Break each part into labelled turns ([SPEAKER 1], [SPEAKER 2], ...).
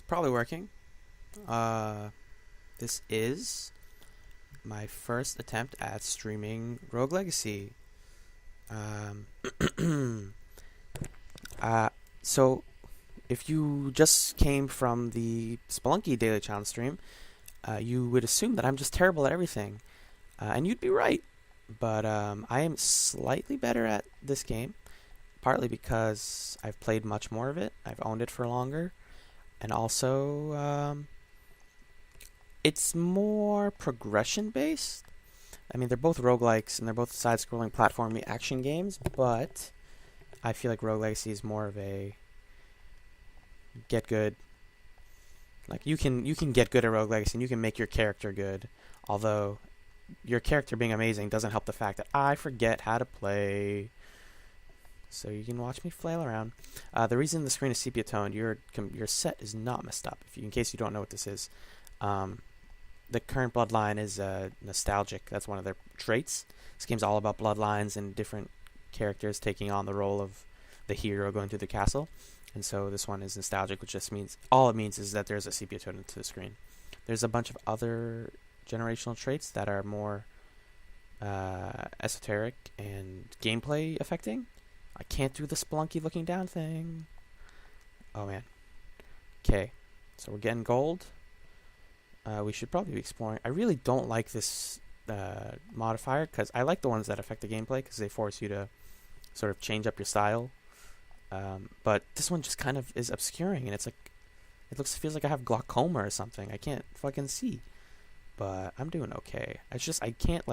[SPEAKER 1] Probably working. Uh, this is my first attempt at streaming Rogue Legacy. Um, uh, so, if you just came from the Spelunky Daily Challenge stream, you would assume that I'm just terrible at everything. And you'd be right. But I am slightly better at this game, partly because I've played much more of it, I've owned it for longer, and also it's more progression based. I mean, they're both roguelikes and they're both side scrolling platformy action games, but I feel like Rogue Legacy is more of a get good. Like you can get good at Rogue Legacy and you can make your character good, although your character being amazing doesn't help the fact that I forget how to play. So you can watch me flail around. The reason the screen is sepia toned, your set is not messed up. In case you don't know what this is, the current bloodline is nostalgic. That's one of their traits. This game's all about bloodlines and different characters taking on the role of the hero going through the castle. And so this one is nostalgic, which just means all it means is that there's a sepia tone to the screen. There's a bunch of other generational traits that are more esoteric and gameplay affecting. I can't do the Spelunky looking down thing. Oh man. Okay, so we're getting gold. We should probably be exploring. I really don't like this modifier because I like the ones that affect the gameplay because they force you to sort of change up your style. But this one just kind of is obscuring, and it's like feels like I have glaucoma or something. I can't fucking see. But I'm doing okay. It's just I can't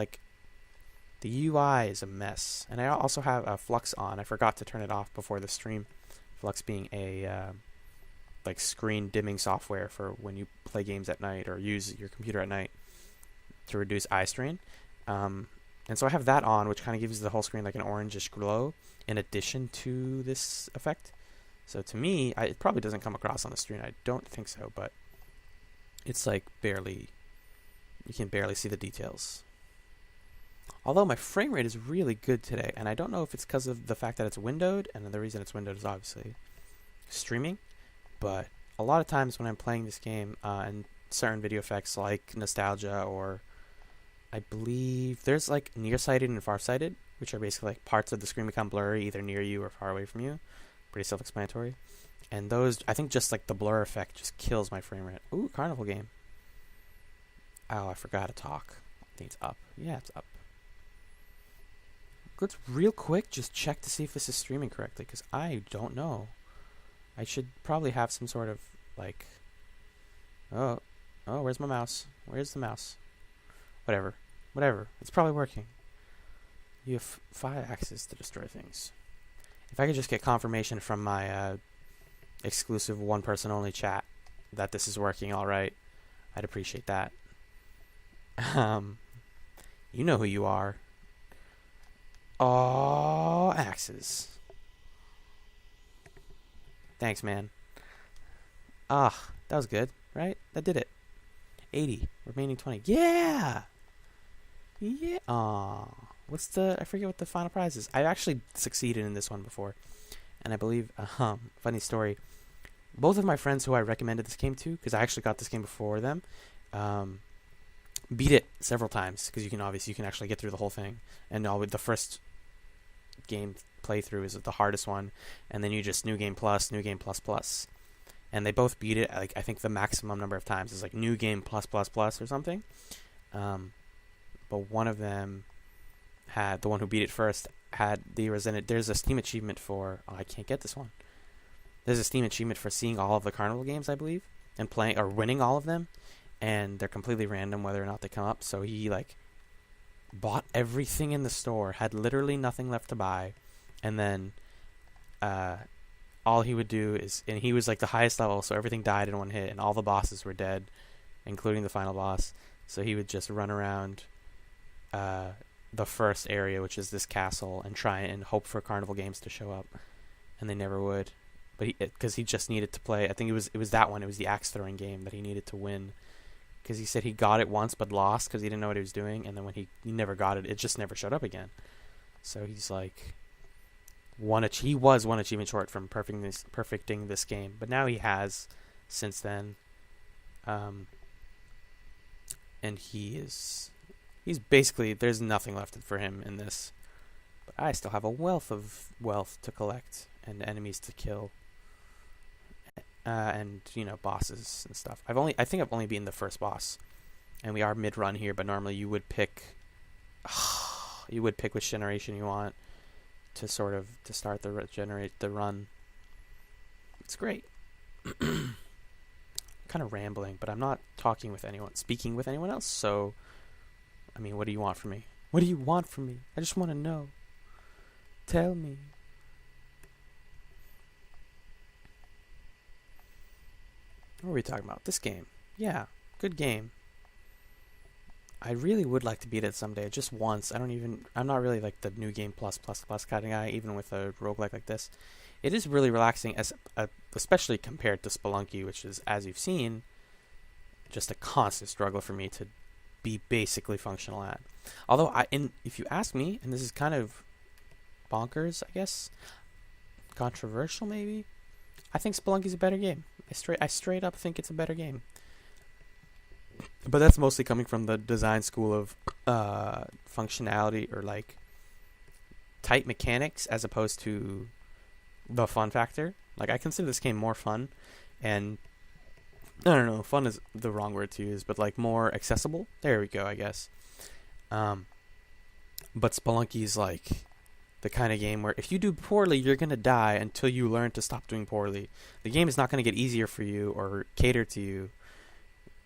[SPEAKER 1] the UI is a mess, and I also have Flux on. I forgot to turn it off before the stream. Flux being a screen dimming software for when you play games at night or use your computer at night to reduce eye strain. And so I have that on, which kind of gives the whole screen like an orangish glow in addition to this effect. So to me, it probably doesn't come across on the screen. I don't think so, but it's like barely. You can barely see the details. Although my frame rate is really good today, and I don't know if it's because of the fact that it's windowed, and the reason it's windowed is obviously streaming, but a lot of times when I'm playing this game, and certain video effects like nostalgia, or I believe there's like nearsighted and farsighted, which are basically like parts of the screen become blurry either near you or far away from you. Pretty self-explanatory. And those, I think just like the blur effect just kills my frame rate. Ooh, carnival game. Oh, I forgot to talk. I think it's up. Yeah, it's up. Let's real quick just check to see if this is streaming correctly, because I don't know. I should probably have some sort of oh, where's my mouse? Where's the mouse? Whatever. It's probably working. You have 5 axes to destroy things. If I could just get confirmation from my exclusive one-person only chat that this is working all right, I'd appreciate that. You know who you are. Oh, axes. Thanks, man. That was good, right? That did it. 80. Remaining 20. Yeah! Yeah. I forget what the final prize is. I've actually succeeded in this one before. And I believe, funny story. Both of my friends who I recommended this game to, because I actually got this game before them, beat it several times, because you can actually get through the whole thing. And the first game playthrough is the hardest one, and then you just new game plus, and they both beat it. Like I think the maximum number of times is like new game plus or something. But one of them had, the one who beat it first had there's a Steam achievement for I can't get this one. There's a Steam achievement for seeing all of the carnival games, I believe, and playing or winning all of them, and they're completely random whether or not they come up. So he bought everything in the store, had literally nothing left to buy, and then all he would do is, and he was like the highest level, so everything died in one hit, and all the bosses were dead, including the final boss. So he would just run around the first area, which is this castle, and try and hope for carnival games to show up, and they never would. But because he just needed to play, I think it was that one. It was the axe throwing game that he needed to win. Because he said he got it once but lost because he didn't know what he was doing, and then when he never got it, it just never showed up again. So he's like, he was one achievement short from perfecting this game, but now he has since then. And he's basically, there's nothing left for him in this. But I still have a wealth of wealth to collect and enemies to kill. And, bosses and stuff. I think I've only beaten the first boss. And we are mid-run here, but normally you would pick which generation you want to start the run. It's great. Kind of rambling, but I'm not speaking with anyone else. So, what do you want from me? What do you want from me? I just want to know. Tell me. What are we talking about? This game. Yeah, good game. I really would like to beat it someday, just once. I'm not really like the new game plus kind of guy, even with a roguelike like this. It is really relaxing, especially compared to Spelunky, which is, as you've seen, just a constant struggle for me to be basically functional at. Although, if you ask me, and this is kind of bonkers, I guess, controversial maybe, I think Spelunky's a better game. I straight up think it's a better game. But that's mostly coming from the design school of functionality or like tight mechanics as opposed to the fun factor. Like, I consider this game more fun, and I don't know, fun is the wrong word to use, but like more accessible. There we go, I guess. But Spelunky's like the kind of game where if you do poorly, you're gonna die until you learn to stop doing poorly. The game is not gonna get easier for you or cater to you.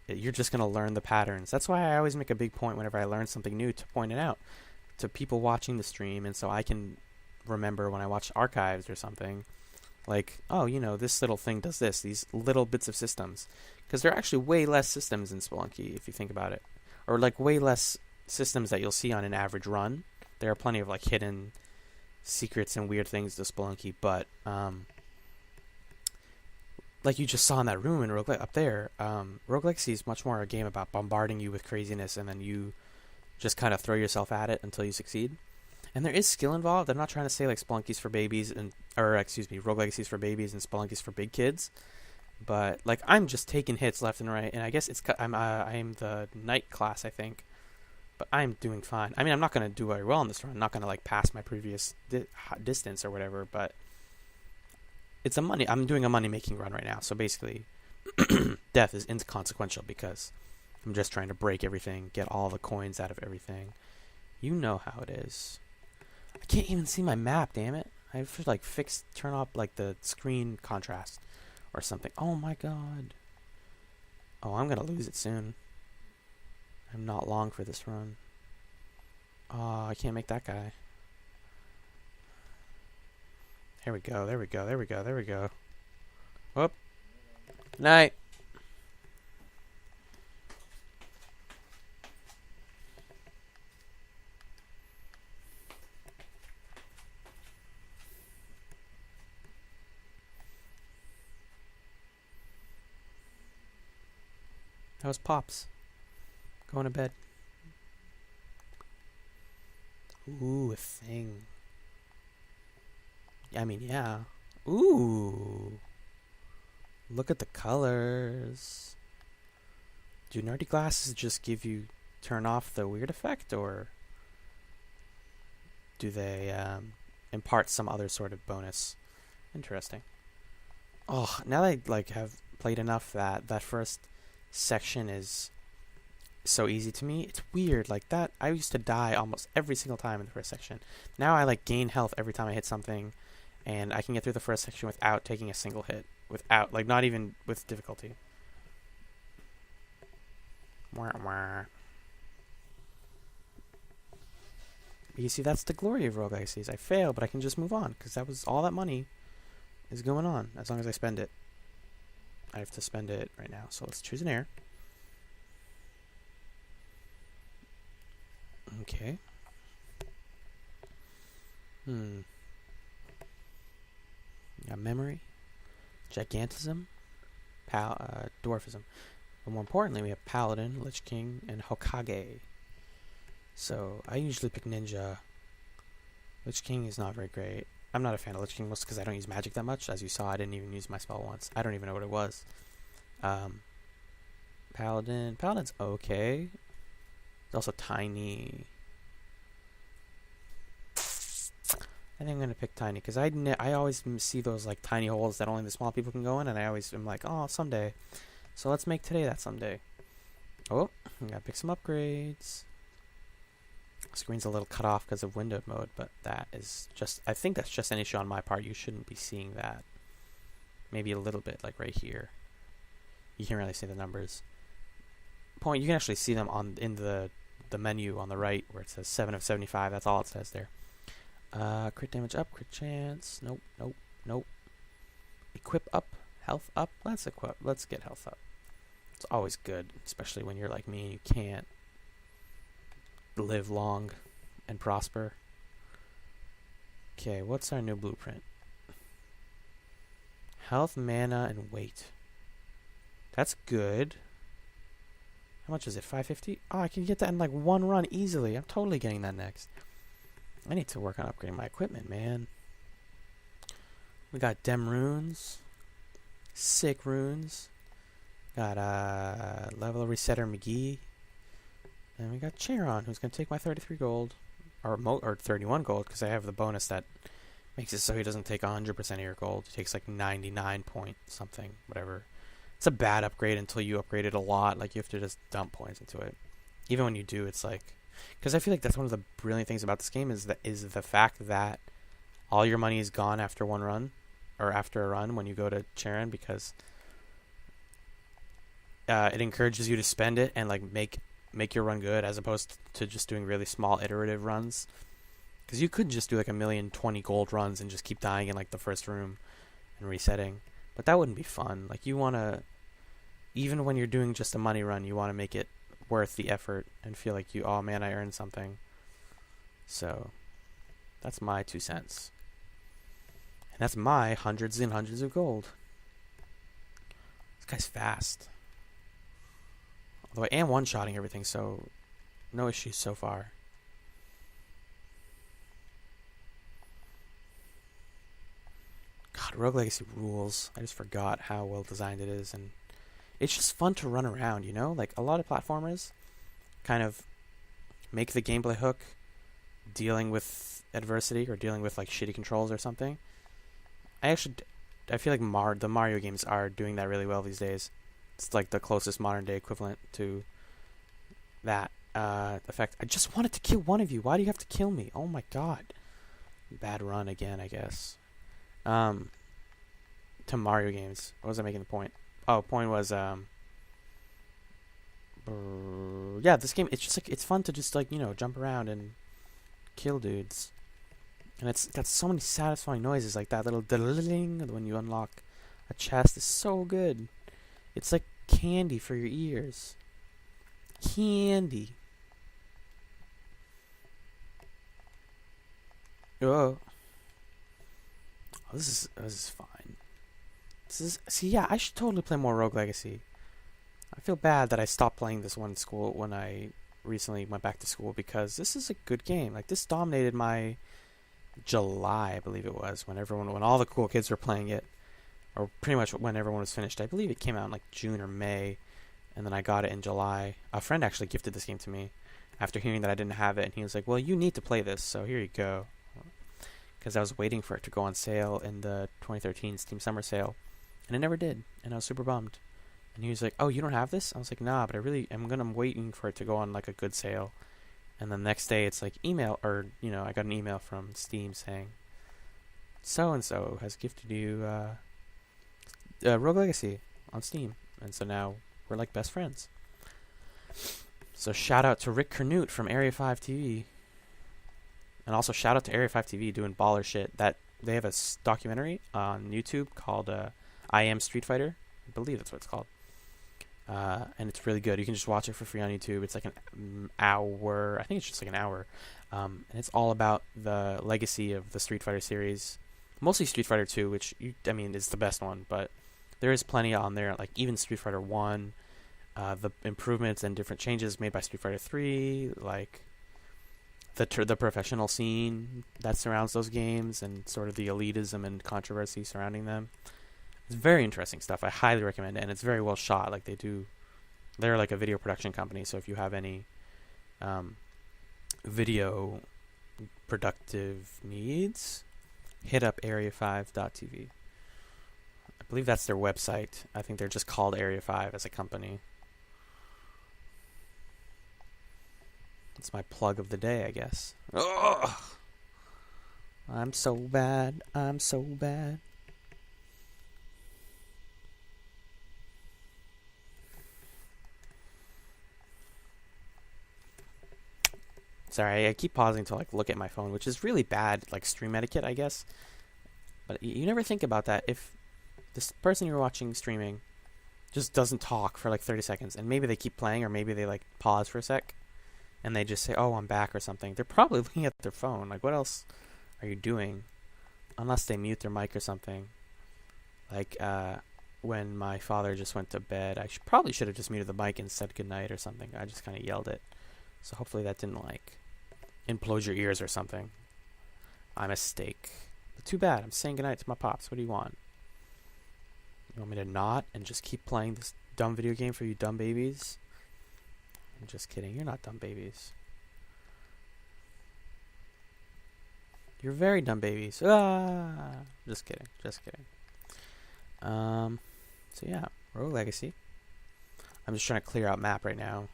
[SPEAKER 1] You're just going to learn the patterns. That's why I always make a big point whenever I learn something new to point it out to people watching the stream, and so I can remember when I watch archives or something, like, oh, this little thing does this, these little bits of systems. Because there are actually way less systems in Spelunky, if you think about it. Or, like, way less systems that you'll see on an average run. There are plenty of, like, hidden secrets and weird things to Spelunky, but, like you just saw in that room in Rogue up there, Rogue Legacy is much more a game about bombarding you with craziness, and then you just kind of throw yourself at it until you succeed. And there is skill involved. I'm not trying to say like Spelunky's for babies Rogue Legacy's for babies and Spelunky's for big kids, but like I'm just taking hits left and right, and I guess I'm the knight class, I think, but I'm doing fine. I'm not gonna do very well in this run. I'm not gonna like pass my previous distance or whatever, but. I'm doing a money-making run right now, so basically, death is inconsequential because I'm just trying to break everything, get all the coins out of everything. You know how it is. I can't even see my map, damn it. I have to like turn off like the screen contrast or something. Oh my god. Oh, I'm gonna lose it soon. I'm not long for this run. Oh, I can't make that guy. There we go. Whoop. Night. That was Pops. Going to bed. Ooh, a thing. Yeah. Ooh. Look at the colors. Do nerdy glasses just turn off the weird effect, or do they impart some other sort of bonus? Interesting. Oh, now that I have played enough that first section is so easy to me. It's weird like that. I used to die almost every single time in the first section. Now I gain health every time I hit something. And I can get through the first section without taking a single hit. Not even with difficulty. You see, that's the glory of Rogue Legacies. I fail, but I can just move on, because that was all that money is going on, as long as I spend it. I have to spend it right now, so let's choose an air. Okay. Memory, Gigantism, Dwarfism. But more importantly, we have Paladin, Lich King, and Hokage. So I usually pick Ninja. Lich King is not very great. I'm not a fan of Lich King, mostly because I don't use magic that much. As you saw, I didn't even use my spell once. I don't even know what it was. Um, Paladin's okay. It's also tiny. I think I'm gonna pick tiny because I always see those like tiny holes that only the small people can go in, and I always am like, oh, someday. So let's make today that someday. Oh, we gotta pick some upgrades. Screen's a little cut off because of windowed mode, but that is just, I think that's just an issue on my part. You shouldn't be seeing that. Maybe a little bit, like right here. You can't really see the numbers. You can actually see them in the menu on the right where it says 7 of 75. That's all it says there. Crit damage up, crit chance. Nope, nope, nope. Equip up, health up. Let's get health up. It's always good, especially when you're like me and you can't live long and prosper. Okay, what's our new blueprint? Health, mana, and weight. That's good. How much is it? 550? Oh, I can get that in like one run easily. I'm totally getting that next. I need to work on upgrading my equipment, man. We got Dem runes. Sick runes. Got level resetter McGee. And we got Charon, who's going to take my 33 gold. Or 31 gold, because I have the bonus that makes it so he doesn't take 100% of your gold. He takes like 99 point something, whatever. It's a bad upgrade until you upgrade it a lot. Like, you have to just dump points into it. Even when you do, it's like... Because I feel like that's one of the brilliant things about this game is the fact that all your money is gone after one run. Or after a run when you go to Charon, because... it encourages you to spend it and like make your run good, as opposed to just doing really small iterative runs. Because you could just do like 1,020 gold runs and just keep dying in like the first room and resetting. But that wouldn't be fun. Like, you want to, even when you're doing just a money run, you want to make it worth the effort and feel like oh man, I earned something. So that's my 2 cents. And that's my hundreds and hundreds of gold. This guy's fast. Although I am one-shotting everything, so no issues so far. God, Rogue Legacy rules. I just forgot how well designed it is, and it's just fun to run around, you know? Like, a lot of platformers kind of make the gameplay hook dealing with adversity or dealing with like shitty controls or something. I feel like the Mario games are doing that really well these days. It's like the closest modern day equivalent to that effect. I just wanted to kill one of you. Why do you have to kill me? Oh my god. Bad run again, I guess. To Mario games. What was I making the point? Oh, point was yeah, this game, it's just like, it's fun to just like, jump around and kill dudes. And it's got so many satisfying noises, like that little ding when you unlock a chest is so good. It's like candy for your ears. Candy. Oh, this is fine. Yeah, I should totally play more Rogue Legacy. I feel bad that I stopped playing this one in school when I recently went back to school, because this is a good game. Like, this dominated my July, I believe it was, when all the cool kids were playing it, or pretty much when everyone was finished. I believe it came out in like June or May, and then I got it in July. A friend actually gifted this game to me after hearing that I didn't have it, and he was like, well, you need to play this, so here you go. Because I was waiting for it to go on sale in the 2013 Steam Summer Sale, and it never did, and I was super bummed. And he was like, oh, you don't have this? I was like, nah, but I'm waiting for it to go on like a good sale. And the next day it's like email, or, I got an email from Steam saying, so-and-so has gifted you Rogue Legacy on Steam. And so now we're like best friends. So shout out to Rick Kernut from Area 5 TV. And also shout out to Area 5 TV doing baller shit. That they have a documentary on YouTube called I Am Street Fighter. I believe that's what it's called. And it's really good. You can just watch it for free on YouTube. It's like an hour. I think it's just like an hour. And it's all about the legacy of the Street Fighter series. Mostly Street Fighter 2, which, is the best one. But there is plenty on there. Like, even Street Fighter 1. The improvements and different changes made by Street Fighter 3. Like, the professional scene that surrounds those games. And sort of the elitism and controversy surrounding them. It's very interesting stuff. I highly recommend it, and it's very well shot. Like they're like a video production company. So if you have any video productive needs, hit up area5.tv. I believe that's their website. I think they're just called Area 5 as a company. It's my plug of the day, I guess. Ugh! I'm so bad. I'm so bad. Sorry, I keep pausing to like look at my phone, which is really bad, like stream etiquette, I guess. But you never think about that. If this person you're watching streaming just doesn't talk for like 30 seconds, and maybe they keep playing, or maybe they like pause for a sec, and they just say, "Oh, I'm back" or something. They're probably looking at their phone. Like, what else are you doing? Unless they mute their mic or something. Like when my father just went to bed, I probably should have just muted the mic and said goodnight or something. I just kind of yelled it. So hopefully that didn't like implode your ears or something. My mistake. But too bad. I'm saying goodnight to my pops. What do you want? You want me to not and just keep playing this dumb video game for you dumb babies? I'm just kidding. You're not dumb babies. You're very dumb babies. Ah! Just kidding. Just kidding. So yeah, Rogue Legacy. I'm just trying to clear out map right now.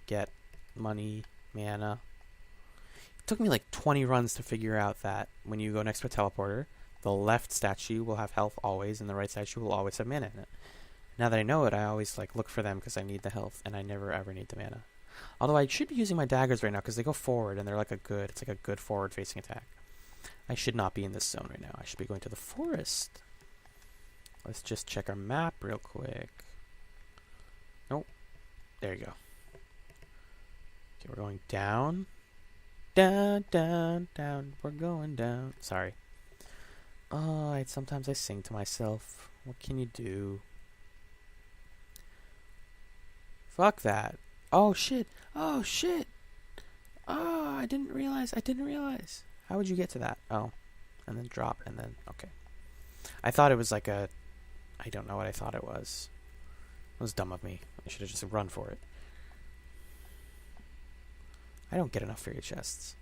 [SPEAKER 1] Get money, mana. It took me like 20 runs to figure out that when you go next to a teleporter, the left statue will have health always, and the right statue will always have mana in it. Now that I know it, I always like look for them because I need the health, and I never ever need the mana. Although I should be using my daggers right now because they go forward, and they're like it's like a good forward-facing attack. I should not be in this zone right now. I should be going to the forest. Let's just check our map real quick. Nope. There you go. Okay, we're going down. Down, down, down. We're going down. Sorry. Oh, sometimes I sing to myself. What can you do? Fuck that. Oh, shit. Oh, shit. Oh, I didn't realize. How would you get to that? Oh. And then drop, and then... Okay. I thought it was like a... I don't know what I thought it was. It was dumb of me. I should have just run for it. I don't get enough fairy chests.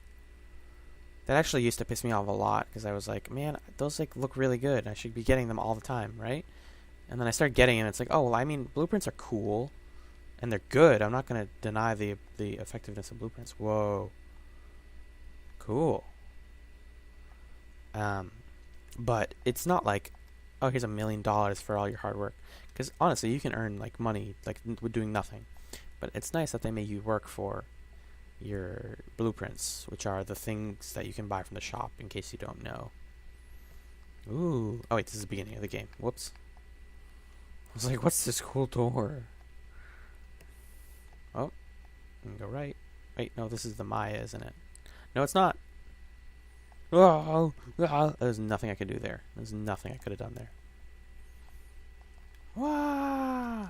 [SPEAKER 1] That actually used to piss me off a lot, because I was like, man, those like look really good. I should be getting them all the time, right? And then I started getting them, and it's like, oh, well, I mean, blueprints are cool, and they're good. I'm not going to deny the effectiveness of blueprints. Whoa. Cool. But it's not like, oh, here's $1 million for all your hard work. Because honestly, you can earn like money like with doing nothing. But it's nice that they make you work for your blueprints, which are the things that you can buy from the shop, in case you don't know. Ooh. Oh wait, this is the beginning of the game. Whoops. I was like, what's this cool door? Oh. You can go right. Wait, no, this is the Maya, isn't it? No, it's not. Oh, there's nothing I could do there. There's nothing I could have done there. Wow.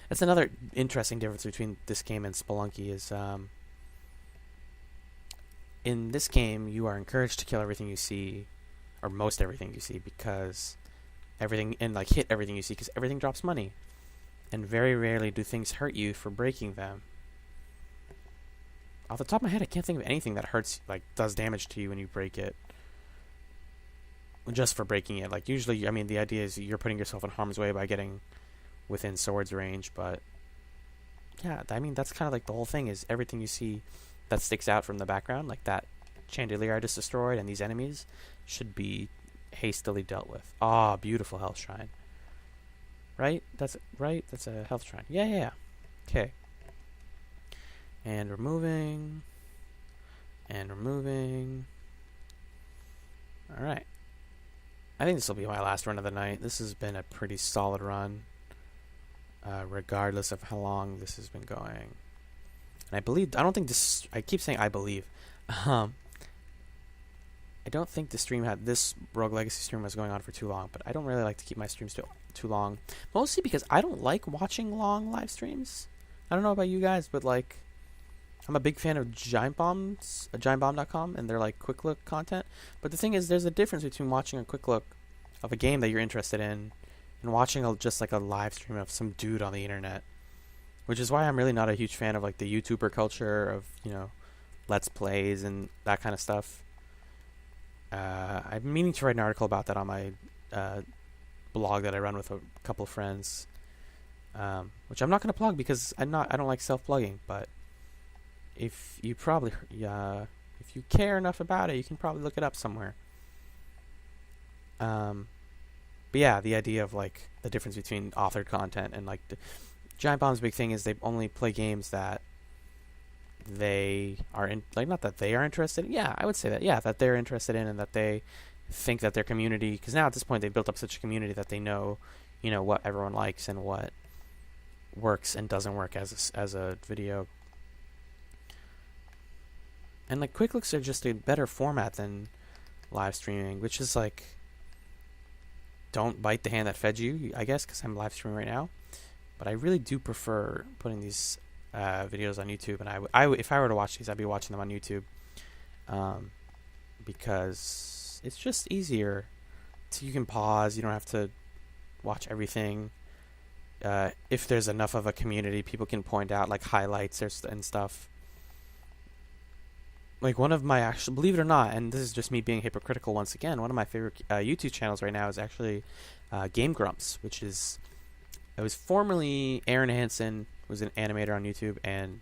[SPEAKER 1] That's another interesting difference between this game and Spelunky is in this game you are encouraged to kill everything you see, or most everything you see, because everything, and like hit everything you see, because everything drops money, and very rarely do things hurt you for breaking them. Off the top of my head, I can't think of anything that hurts, like does damage to you when you break it. Just for breaking it. Like usually, I mean, the idea is you're putting yourself in harm's way by getting within sword's range, but yeah, I mean, that's kind of like the whole thing, is everything you see that sticks out from the background, like that chandelier I just destroyed and these enemies, should be hastily dealt with. Ah, beautiful health shrine. Right? That's a health shrine. Yeah. Okay. And we're moving. Alright. I think this will be my last run of the night. This has been a pretty solid run, regardless of how long this has been going. And I keep saying I believe. I don't think this Rogue Legacy stream was going on for too long, but I don't really like to keep my streams too long. Mostly because I don't like watching long live streams. I don't know about you guys, but like, I'm a big fan of GiantBomb.com and their like quick look content. But the thing is, there's a difference between watching a quick look of a game that you're interested in and watching just like a live stream of some dude on the internet. Which is why I'm really not a huge fan of like the YouTuber culture of, Let's Plays and that kind of stuff. I'm meaning to write an article about that on my blog that I run with a couple of friends, which I'm not going to plug because I don't like self-plugging. But if you if you care enough about it, you can probably look it up somewhere. But yeah, the idea of like the difference between authored content and like Giant Bomb's big thing is they only play games that they are in, like, not that they are interested in. Yeah, I would say that. Yeah, that they're interested in and that they think that their community, because now at this point they've built up such a community that they know, what everyone likes and what works and doesn't work as a video. And like quick looks are just a better format than live streaming, which is like, don't bite the hand that fed you, I guess, because I'm live streaming right now. But I really do prefer putting these videos on YouTube, and I if I were to watch these, I'd be watching them on YouTube, because it's just easier. So you can pause. You don't have to watch everything. If there's enough of a community, people can point out like highlights and stuff. Like one of my believe it or not, and this is just me being hypocritical once again, one of my favorite YouTube channels right now is actually Game Grumps, which is, it was formerly Aaron Hansen, who was an animator on YouTube, and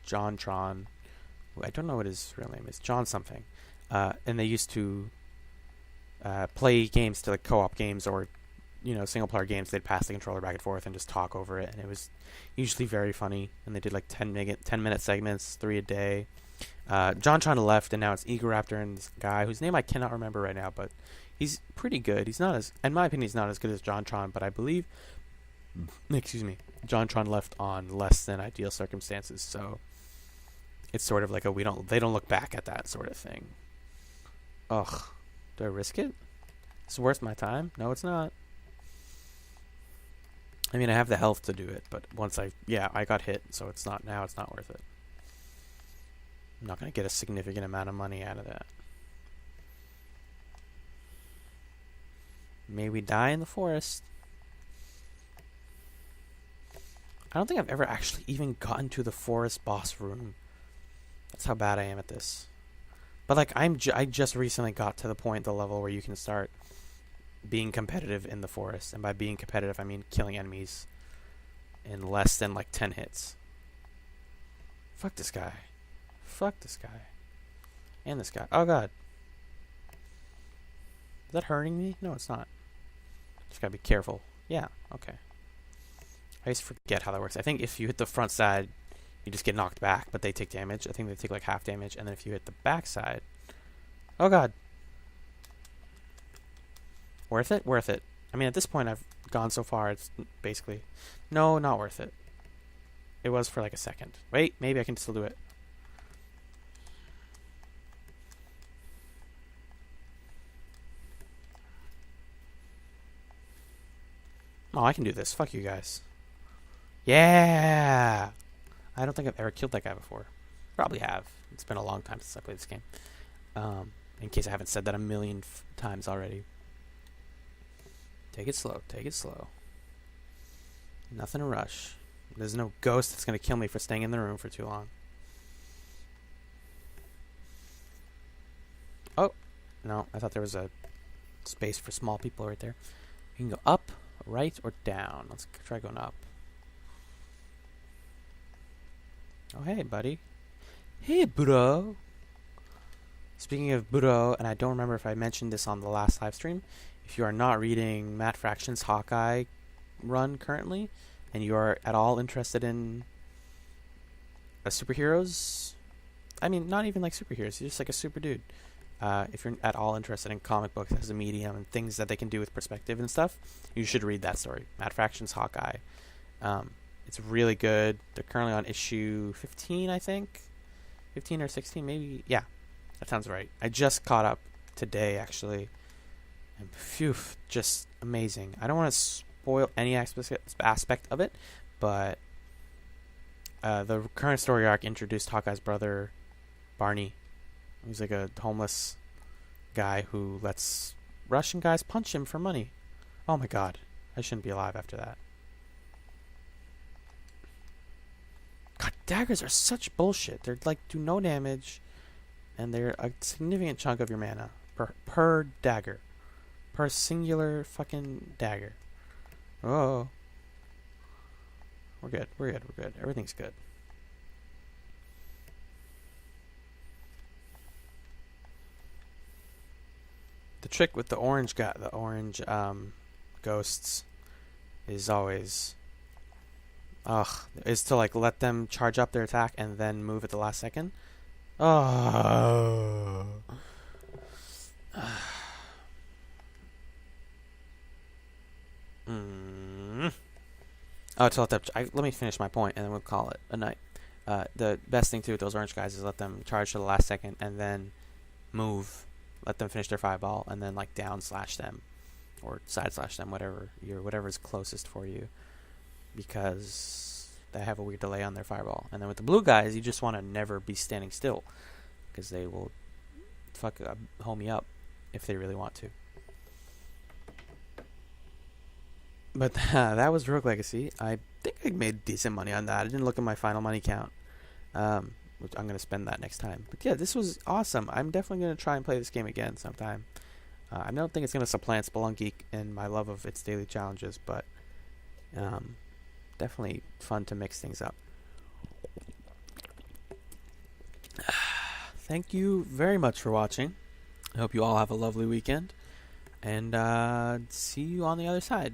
[SPEAKER 1] John Tron, who I don't know what his real name is, John something, and they used to play games to like co-op games or single player games. They'd pass the controller back and forth and just talk over it, and it was usually very funny. And they did like 10-minute segments, 3 a day. John Tron left, and now it's Egoraptor and this guy whose name I cannot remember right now, but he's pretty good. He's not as, in my opinion, he's not as good as John Tron, but I believe, John Tron left on less than ideal circumstances, so it's sort of like they don't look back at that sort of thing. Ugh, do I risk it? It's worth my time? No, it's not. I mean, I have the health to do it, but once I got hit, so it's not worth it. I'm not going to get a significant amount of money out of that. May we die in the forest. I don't think I've ever actually even gotten to the forest boss room. That's how bad I am at this. But like I just recently got to the level where you can start being competitive in the forest, and by being competitive I mean killing enemies in less than like 10 hits. Fuck this guy. Fuck this guy. And this guy. Oh god. Is that hurting me? No, it's not. Just gotta be careful. Yeah, okay. I used to forget how that works. I think if you hit the front side, you just get knocked back, but they take damage. I think they take like half damage, and then if you hit the back side... Oh god. Worth it? Worth it. I mean, at this point I've gone so far, it's basically... No, not worth it. It was for like a second. Wait, maybe I can still do it. Oh, I can do this. Fuck you guys. Yeah! I don't think I've ever killed that guy before. Probably have. It's been a long time since I played this game. In case I haven't said that a million times already. Take it slow. Take it slow. Nothing to rush. There's no ghost that's going to kill me for staying in the room for too long. Oh! No, I thought there was a space for small people right there. You can go up, right, or down. Let's try going up. Oh, hey, buddy. Hey, bro. Speaking of bro, and I don't remember if I mentioned this on the last live stream, if you are not reading Matt Fraction's Hawkeye run currently, and you are at all interested in superheroes, I mean, not even like superheroes, you're just like a super dude. If you're at all interested in comic books as a medium and things that they can do with perspective and stuff, you should read that story. Matt Fraction's Hawkeye. It's really good. They're currently on issue 15, I think. 15 or 16, maybe. Yeah, that sounds right. I just caught up today, actually. And phew, just amazing. I don't want to spoil any aspect of it, but the current story arc introduced Hawkeye's brother, Barney. He's like a homeless guy who lets Russian guys punch him for money. Oh my god. I shouldn't be alive after that. God, daggers are such bullshit. They're like, do no damage, and they're a significant chunk of your mana per dagger. Per singular fucking dagger. Oh. We're good. We're good. We're good. Everything's good. The trick with the orange ghosts is always is to like let them charge up their attack and then move at the last second. Oh. Oh, to let them. Let me finish my point, and then we'll call it a night. The best thing to do with those orange guys is let them charge to the last second, and then move. Let them finish their fireball, and then like down slash them, or side slash them, whatever's closest for you, because they have a weird delay on their fireball. And then with the blue guys, you just want to never be standing still, because they will home you up if they really want to. But that was Rogue Legacy. I think I made decent money on that. I didn't look at my final money count. Which I'm going to spend that next time. But yeah, this was awesome. I'm definitely going to try and play this game again sometime. I don't think it's going to supplant Spelunky in my love of its daily challenges, but definitely fun to mix things up. Thank you very much for watching. I hope you all have a lovely weekend, and see you on the other side.